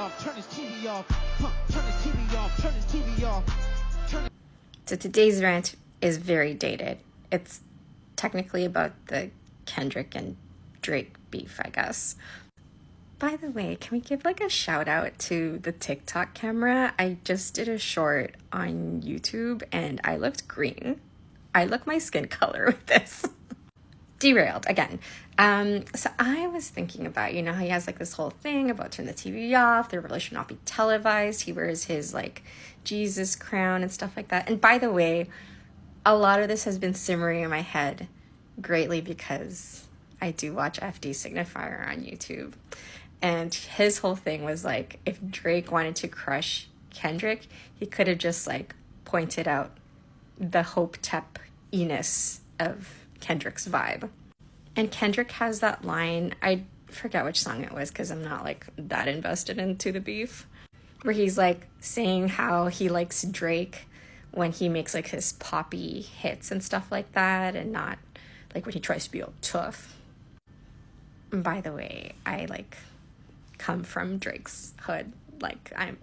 off, turn his TV off, turn his TV off, turn his TV off. So today's rant is very dated. It's technically about the Kendrick and Drake beef, I guess. By the way, can we give like a shout out to the TikTok camera? I just did a short on YouTube and I looked green. I look my skin color with this. Derailed again. So I was thinking about, you know, how he has like this whole thing about turn the TV off, the revolution not be televised. He wears his like Jesus crown and stuff like that. And by the way, a lot of this has been simmering in my head greatly because I do watch FD Signifier on YouTube. And his whole thing was like, if Drake wanted to crush Kendrick, he could have just like pointed out the hope-tep-iness of Kendrick's vibe. And Kendrick has that line, I forget which song it was because I'm not like that invested into the beef, where he's like saying how he likes Drake when he makes like his poppy hits and stuff like that, and not like when he tries to be all tough. And by the way, I like come from Drake's hood. Like I'm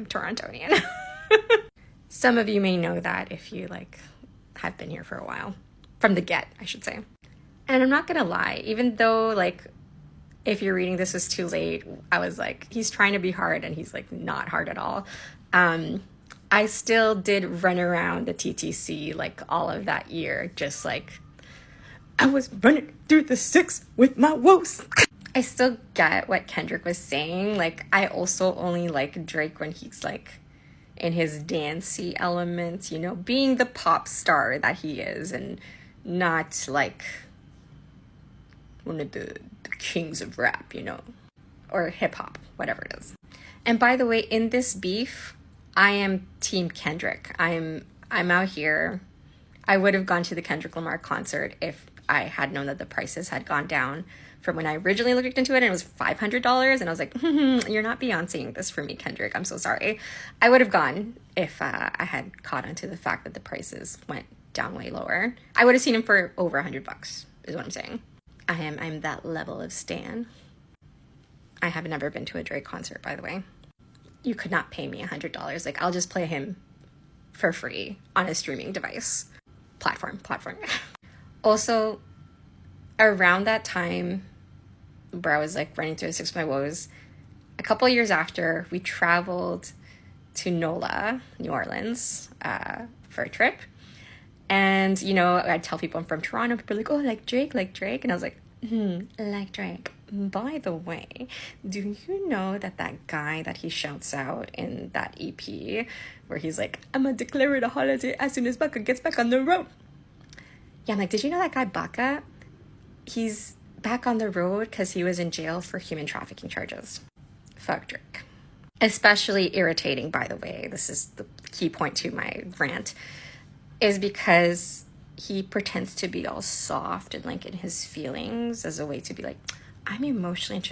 Torontonian. Some of you may know that if you like have been here for a while. From the get, I should say. And I'm not gonna lie, even though like if you're reading this was too late, I was like, he's trying to be hard and he's like not hard at all. I still did run around the TTC like all of that year, just like I was running through the six with my woes. I still get what Kendrick was saying. Like I also only like Drake when he's like in his dancey elements, you know, being the pop star that he is and not like one of the kings of rap, you know, or hip hop, whatever it is. And by the way, in this beef, I am Team Kendrick. I'm out here. I would have gone to the Kendrick Lamar concert if I had known that the prices had gone down from when I originally looked into it and it was $500. And I was like, you're not Beyonceing this for me, Kendrick. I'm so sorry. I would have gone if I had caught on to the fact that the prices went down way lower. I would have seen him for over $100 is what I'm saying. I'm that level of stan. I have never been to a Drake concert, by the way. You could not pay me $100. Like I'll just play him for free on a streaming device. Platform. Also, around that time where I was like running through the six of my woes, a couple of years after, we traveled to NOLA, New Orleans, for a trip. And, you know, I'd tell people I'm from Toronto. People are like, oh, like Drake. And I was like, like Drake. By the way, do you know that guy that he shouts out in that EP where he's like, I'm going to declare it a holiday as soon as Baka gets back on the road? Yeah, I'm like, did you know that guy Baka? He's back on the road because he was in jail for human trafficking charges. Fuck Drake. Especially irritating, by the way. This is the key point to my rant. Is because he pretends to be all soft and like in his feelings as a way to be like, I'm emotionally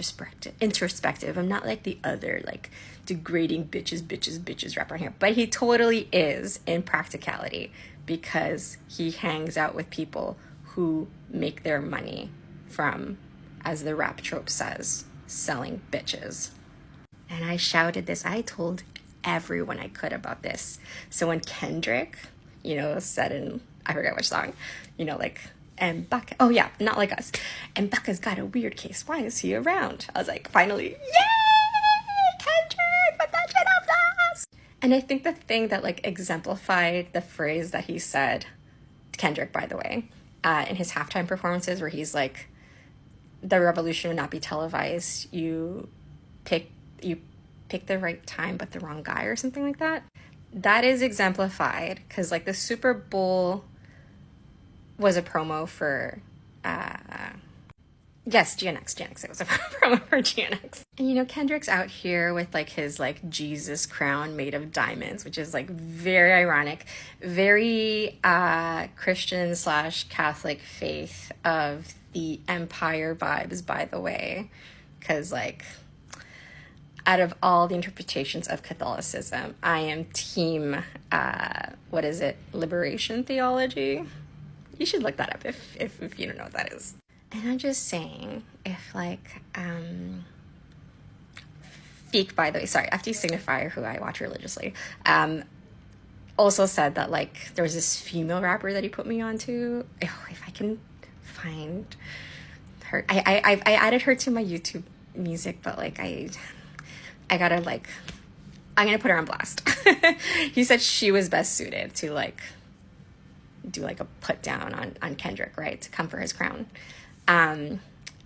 introspective. I'm not like the other like degrading bitches rapper here. But he totally is in practicality because he hangs out with people who make their money from, as the rap trope says, selling bitches. And I shouted this. I told everyone I could about this. So when Kendrick, you know, said in, I forget which song, you know, like, and Baka, oh yeah, not like us. And Baka's got a weird case. Why is he around? I was like, finally, yay, Kendrick, put that shit on blast. And I think the thing that like exemplified the phrase that he said, Kendrick, by the way, in his halftime performances where he's like, the revolution would not be televised. You pick the right time, but the wrong guy or something like that. That is exemplified because like the Super Bowl was a promo for yes, GNX. It was a promo for GNX. And you know, Kendrick's out here with like his like Jesus crown made of diamonds, which is like very ironic, very Christian / Catholic faith of the empire vibes, by the way, because like out of all the interpretations of Catholicism, I am team, liberation theology? You should look that up if you don't know what that is. And I'm just saying, if like Speak, by the way, sorry, FD Signifier, who I watch religiously, also said that like there was this female rapper that he put me onto. Oh, if I can find her, I added her to my YouTube music, but like I gotta like, I'm gonna put her on blast. He said she was best suited to like do like a put down on Kendrick, right, to come for his crown.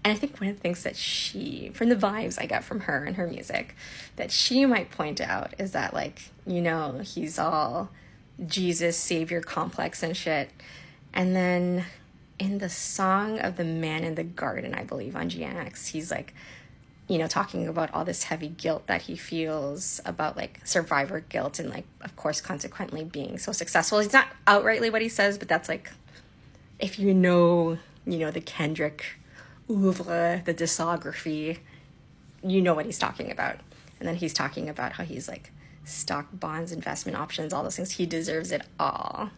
And I think one of the things that she, from the vibes I got from her and her music, that she might point out is that, like, you know, he's all Jesus savior complex and shit. And then in the song of the Man in the Garden, I believe, on GNX, he's like, you know, talking about all this heavy guilt that he feels about like survivor guilt and like, of course, consequently being so successful. It's not outrightly what he says, but that's like, if you know, the Kendrick oeuvre, the discography, you know what he's talking about. And then he's talking about how he's like stock, bonds, investment options, all those things. He deserves it all.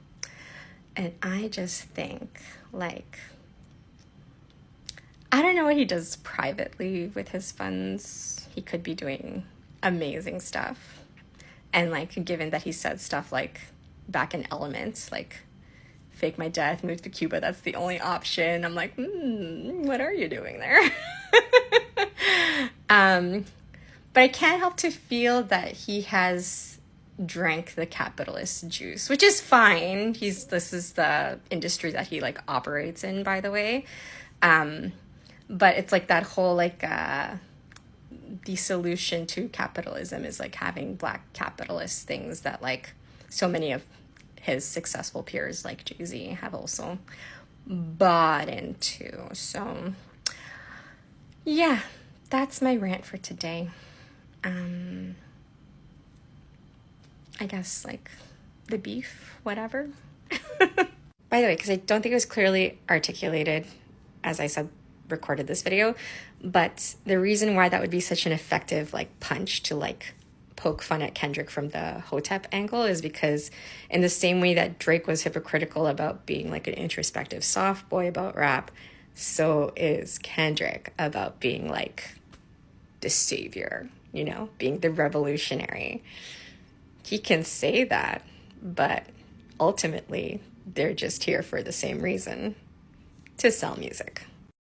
And I just think, like, I don't know what he does privately with his funds. He could be doing amazing stuff. And like, given that he said stuff like back in Elements, like, fake my death, move to Cuba, that's the only option. I'm like, what are you doing there? But I can't help to feel that he has drank the capitalist juice, which is fine. This is the industry that he like operates in, by the way. But it's like that whole like the solution to capitalism is like having black capitalist things that like so many of his successful peers like Jay-Z have also bought into. So yeah, that's my rant for today. I guess like the beef, whatever. By the way, because I don't think it was clearly articulated as I recorded this video, but the reason why that would be such an effective like punch to like poke fun at Kendrick from the Hotep angle is because in the same way that Drake was hypocritical about being like an introspective soft boy about rap, so is Kendrick about being like the savior, being the revolutionary. He can say that, but ultimately they're just here for the same reason, to sell music.